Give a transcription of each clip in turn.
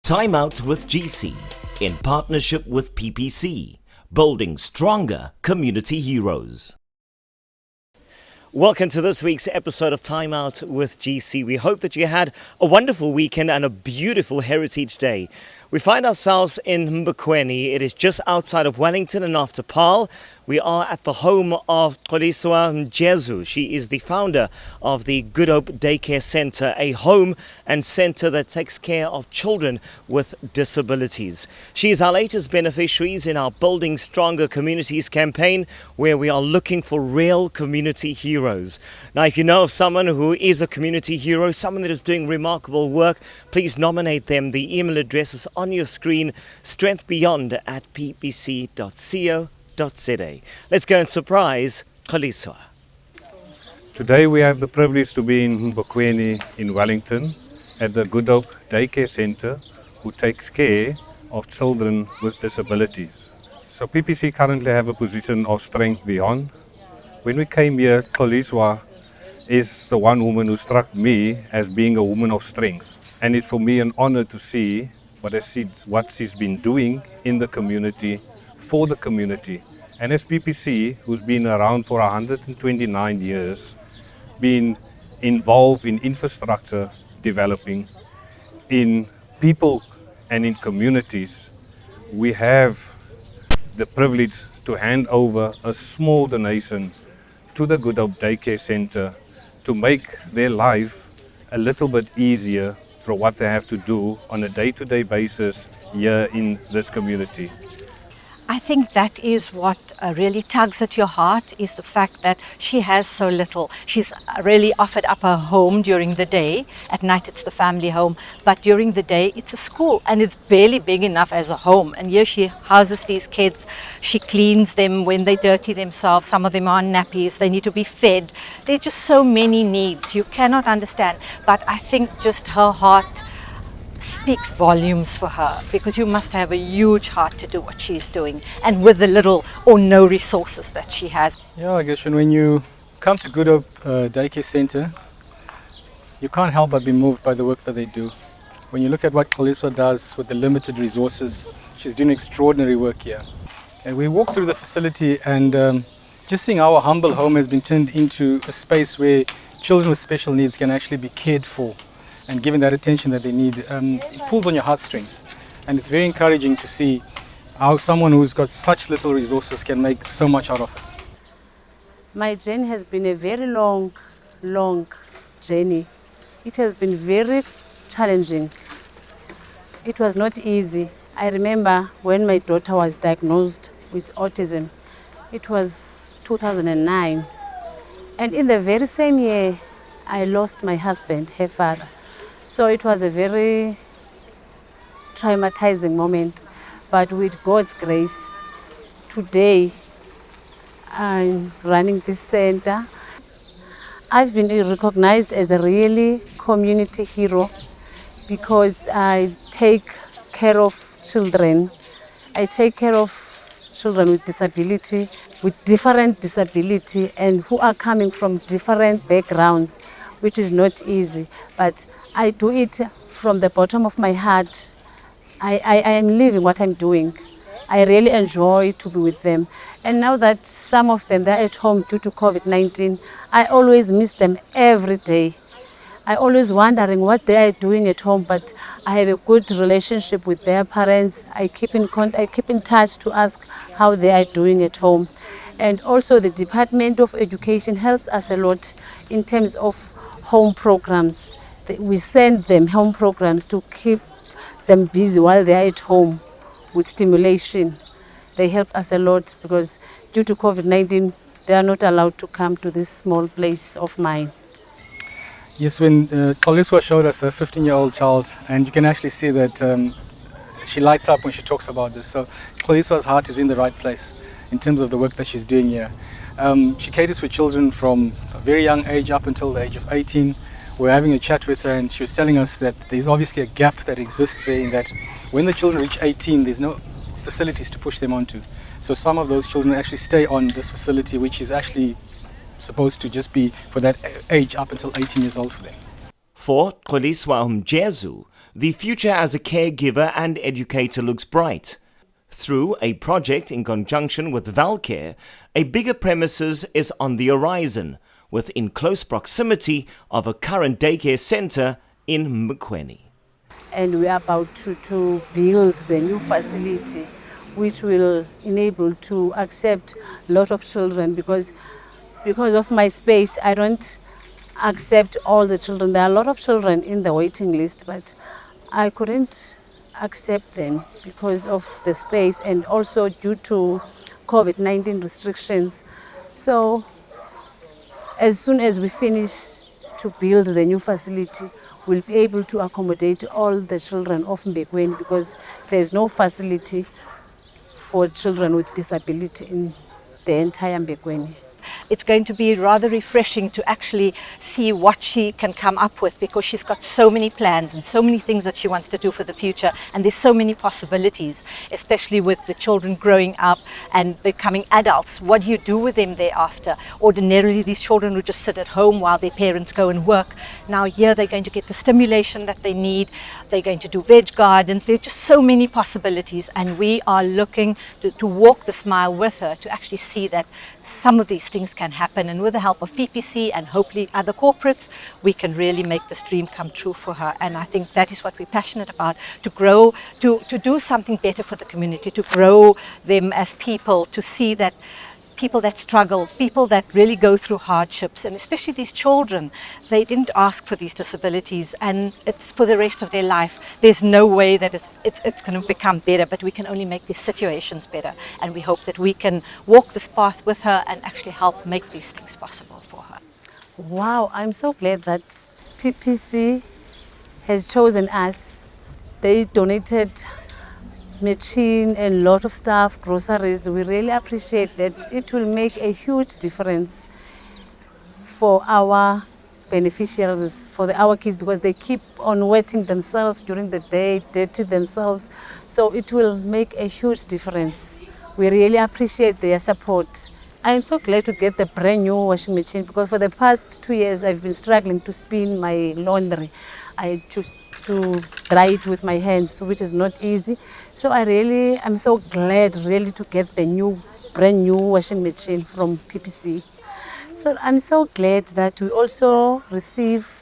Time Out with GC in partnership with PPC, building stronger community heroes. Welcome to this week's episode of Time Out with GC. We hope that you had a wonderful weekend and a beautiful Heritage Day. We find ourselves in Mbokweni. It is just outside of Wellington, and after Paarl, we are at the home of Xoliswa Mjezu. She is the founder of the Good Hope Daycare Centre, a home and centre that takes care of children with disabilities. She is our latest beneficiaries in our Building Stronger Communities campaign, where we are looking for real community heroes. Now, if you know of someone who is a community hero, someone that is doing remarkable work, please nominate them. The email address is on your screen, strengthbeyond@ppc.co.za. Let's go and surprise Xoliswa. Today we have the privilege to be in Mbokweni in Wellington at the Good Hope Daycare Centre, who takes care of children with disabilities. So PPC currently have a position of Strength Beyond. When we came here, Xoliswa is the one woman who struck me as being a woman of strength. And it's for me an honor to see what she's been doing in the community, for the community. And as PPC, who's been around for 129 years, been involved in infrastructure developing, in people and in communities, we have the privilege to hand over a small donation to the Good Hope Daycare Centre to make their life a little bit easier for what they have to do on a day-to-day basis here in this community. I think that is what really tugs at your heart, is the fact that she has so little. She's really offered up her home during the day. At night it's the family home, but during the day it's a school, and it's barely big enough as a home. And here she houses these kids. She cleans them when they dirty themselves. Some of them are on nappies. They need to be fed. There are just so many needs. You cannot understand. But I think just her heart speaks volumes for her, because you must have a huge heart to do what she's doing, and with the little or no resources that she has. Yeah, I guess when you come to Good Hope Daycare Centre, you can't help but be moved by the work that they do. When you look at what Xoliswa does with the limited resources, she's doing extraordinary work here. And we walk through the facility, and just seeing our humble home has been turned into a space where children with special needs can actually be cared for and given that attention that they need. It pulls on your heartstrings, and it's very encouraging to see how someone who's got such little resources can make so much out of it. My journey has been a very long journey. It has been very challenging. It was not easy. I remember when my daughter was diagnosed with autism. It was 2009. And in the very same year, I lost my husband, her father. So it was a very traumatizing moment, but with God's grace, today I'm running this center. I've been recognized as a really community hero because I take care of children. I take care of children with disability, with different disability, and who are coming from different backgrounds, which is not easy, but I do it from the bottom of my heart. I am living what I'm doing. I really enjoy to be with them. And now that some of them, they're at home due to COVID-19, I always miss them every day. I always wondering what they are doing at home, but I have a good relationship with their parents. I keep in touch to ask how they are doing at home. And also the Department of Education helps us a lot in terms of home programs. We send them home programs to keep them busy while they are at home with stimulation. They help us a lot because due to COVID-19, they are not allowed to come to this small place of mine. Yes, when Xoliswa showed us a 15-year-old child, and you can actually see that she lights up when she talks about this. So Xoliswa's heart is in the right place in terms of the work that she's doing here. She caters for children from a very young age up until the age of 18. We're having a chat with her, and she was telling us that there's obviously a gap that exists there, in that when the children reach 18, there's no facilities to push them onto. So some of those children actually stay on this facility, which is actually supposed to just be for that age up until 18 years old for them. For Xoliswa Mjezu, The future as a caregiver and educator looks bright. Through a project in conjunction with Valcare, a bigger premises is on the horizon, within close proximity of a current daycare centre in Mbokwene. And we are about to build the new facility which will enable to accept a lot of children because of my space I don't accept all the children. There are a lot of children in the waiting list, but I couldn't accept them because of the space and also due to COVID-19 restrictions. So as soon as we finish to build the new facility, we'll be able to accommodate all the children of Mbokwene because there's no facility for children with disability in the entire Mbokwene. It's going to be rather refreshing to actually see what she can come up with because she's got so many plans and so many things that she wants to do for the future, and there's so many possibilities, especially with the children growing up and becoming adults. What do you do with them thereafter? Ordinarily these children would just sit at home while their parents go and work. Now here they're going to get the stimulation that they need. They're going to do veg gardens. There's just so many possibilities, and we are looking to walk this mile with her to actually see that some of these things can happen, and with the help of PPC and hopefully other corporates, we can really make this dream come true for her. And I think that is what we're passionate about, to grow, to do something better for the community, to grow them as people, to see that people that struggle, people that really go through hardships, and especially these children, they didn't ask for these disabilities and it's for the rest of their life. There's no way that it's going to become better, but we can only make these situations better, and we hope that we can walk this path with her and actually help make these things possible for her. Wow, I'm so glad that PPC has chosen us. They donated machine and a lot of stuff, groceries. We really appreciate that. It will make a huge difference for our beneficiaries, for our kids, because they keep on wetting themselves during the day, dirty themselves. So it will make a huge difference. We really appreciate their support. I'm so glad to get the brand new washing machine because for the past 2 years I've been struggling to spin my laundry. I choose to dry it with my hands, which is not easy. So I'm so glad really to get the brand new washing machine from PPC. So I'm so glad that we also receive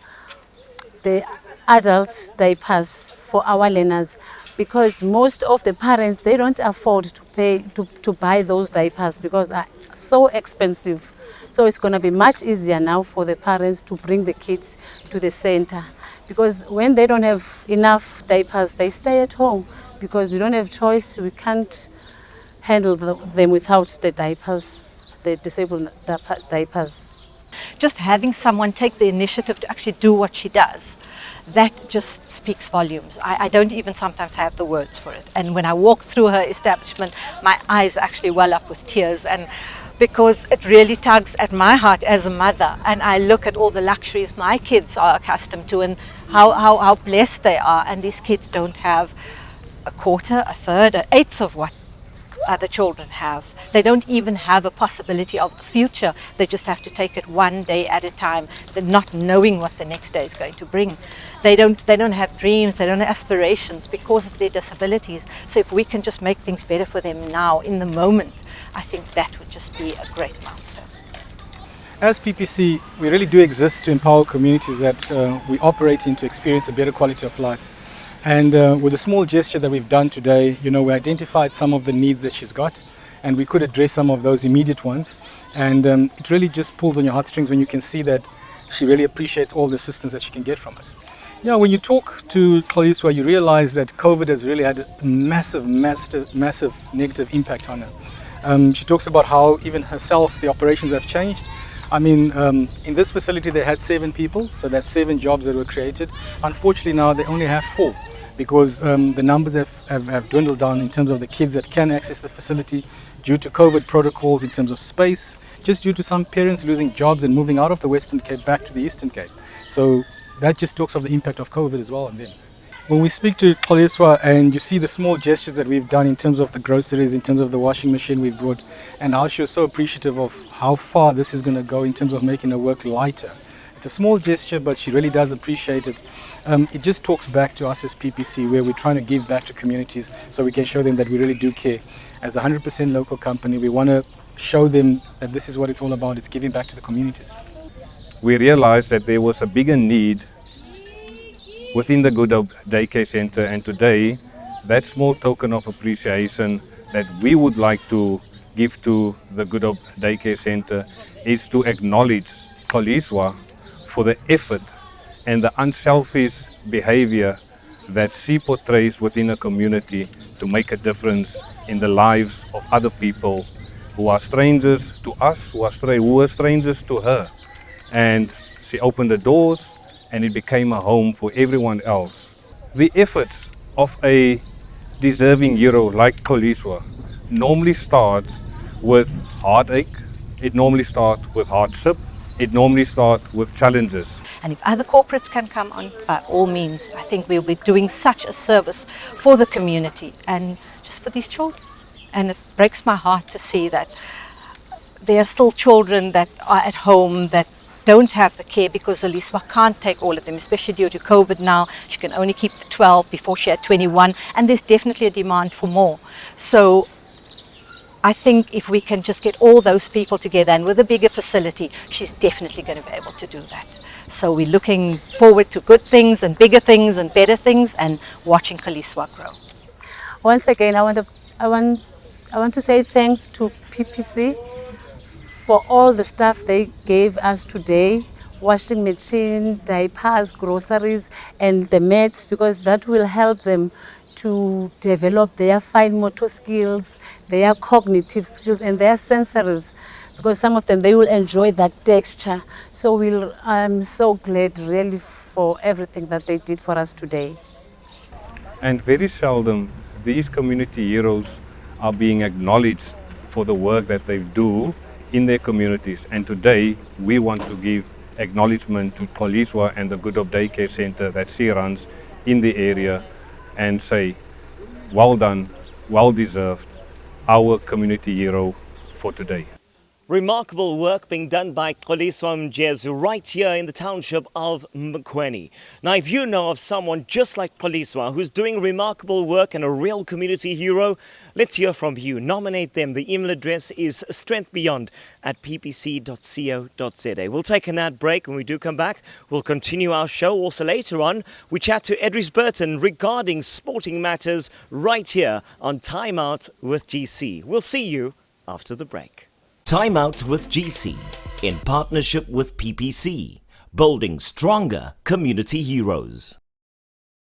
the adult diapers for our learners, because most of the parents, they don't afford to pay to buy those diapers because are so expensive. So it's going to be much easier now for the parents to bring the kids to the center, because when they don't have enough diapers, they stay at home because we don't have choice. We can't handle them without the diapers, the disabled diapers. Just having someone take the initiative to actually do what she does, that just speaks volumes. I don't even sometimes have the words for it. And when I walk through her establishment, my eyes actually well up with tears, and because it really tugs at my heart as a mother. And I look at all the luxuries my kids are accustomed to and how blessed they are. And these kids don't have a quarter, a third, an eighth of what other children have. They don't even have a possibility of the future. They just have to take it one day at a time. They're not knowing what the next day is going to bring. They don't have dreams, they don't have aspirations because of their disabilities. So if we can just make things better for them now, in the moment, I think that would just be a great milestone. As PPC, we really do exist to empower communities that we operate in to experience a better quality of life. And with a small gesture that we've done today, we identified some of the needs that she's got, and we could address some of those immediate ones. And it really just pulls on your heartstrings when you can see that she really appreciates all the assistance that she can get from us. Yeah, when you talk to Xolisiwe, you realize that COVID has really had a massive negative impact on her. She talks about how even herself, the operations have changed. I mean, in this facility they had 7 people, so that's 7 jobs that were created. Unfortunately now they only have 4 because the numbers have dwindled down in terms of the kids that can access the facility due to COVID protocols in terms of space, just due to some parents losing jobs and moving out of the Western Cape back to the Eastern Cape. So that just talks of the impact of COVID as well on them. When we speak to Xolisiwe and you see the small gestures that we've done in terms of the groceries, in terms of the washing machine we've brought, and how she was so appreciative of how far this is going to go in terms of making her work lighter It's a small gesture, but she really does appreciate it. It just talks back to us as PPC, where we're trying to give back to communities so we can show them that we really do care. As a 100% local company, we want to show them that this is what it's all about. It's giving back to the communities. We realized that there was a bigger need within the Good Hope Daycare Center, and today that small token of appreciation that we would like to give to the Good Hope Daycare Center is to acknowledge Xoliswa for the effort and the unselfish behavior that she portrays within a community to make a difference in the lives of other people who are strangers to us, who are strangers to her. And she opened the doors and it became a home for everyone else. The efforts of a deserving hero like Xoliswa normally starts with heartache, it normally starts with hardship, it normally starts with challenges. And if other corporates can come on, by all means, I think we'll be doing such a service for the community and just for these children. And it breaks my heart to see that there are still children that are at home that don't have the care because Xoliswa can't take all of them, especially due to COVID now. She can only keep 12 before she had 21, and there's definitely a demand for more. So I think if we can just get all those people together and with a bigger facility, she's definitely going to be able to do that. So we're looking forward to good things and bigger things and better things and watching Xoliswa grow. Once again, I want to say thanks to PPC for all the stuff they gave us today, washing machine, diapers, groceries, and the mats, because that will help them to develop their fine motor skills, their cognitive skills, and their sensories, because some of them, they will enjoy that texture. So I'm so glad really for everything that they did for us today. And very seldom these community heroes are being acknowledged for the work that they do in their communities. And today we want to give acknowledgement to Xoliswa and the Good Hope Daycare Center that she runs in the area and say, well done, well deserved, our community hero for today. Remarkable work being done by Xoliswa Mjezu right here in the township of Mbokweni. Now, if you know of someone just like Xoliswa who's doing remarkable work and a real community hero, let's hear from you. Nominate them. The email address is strengthbeyond@ppc.co.za. We'll take an ad break. When we do come back, we'll continue our show. Also later on, we chat to Edris Burton regarding sporting matters right here on Time Out with GC. We'll see you after the break. Time Out with GC, in partnership with PPC, building stronger community heroes.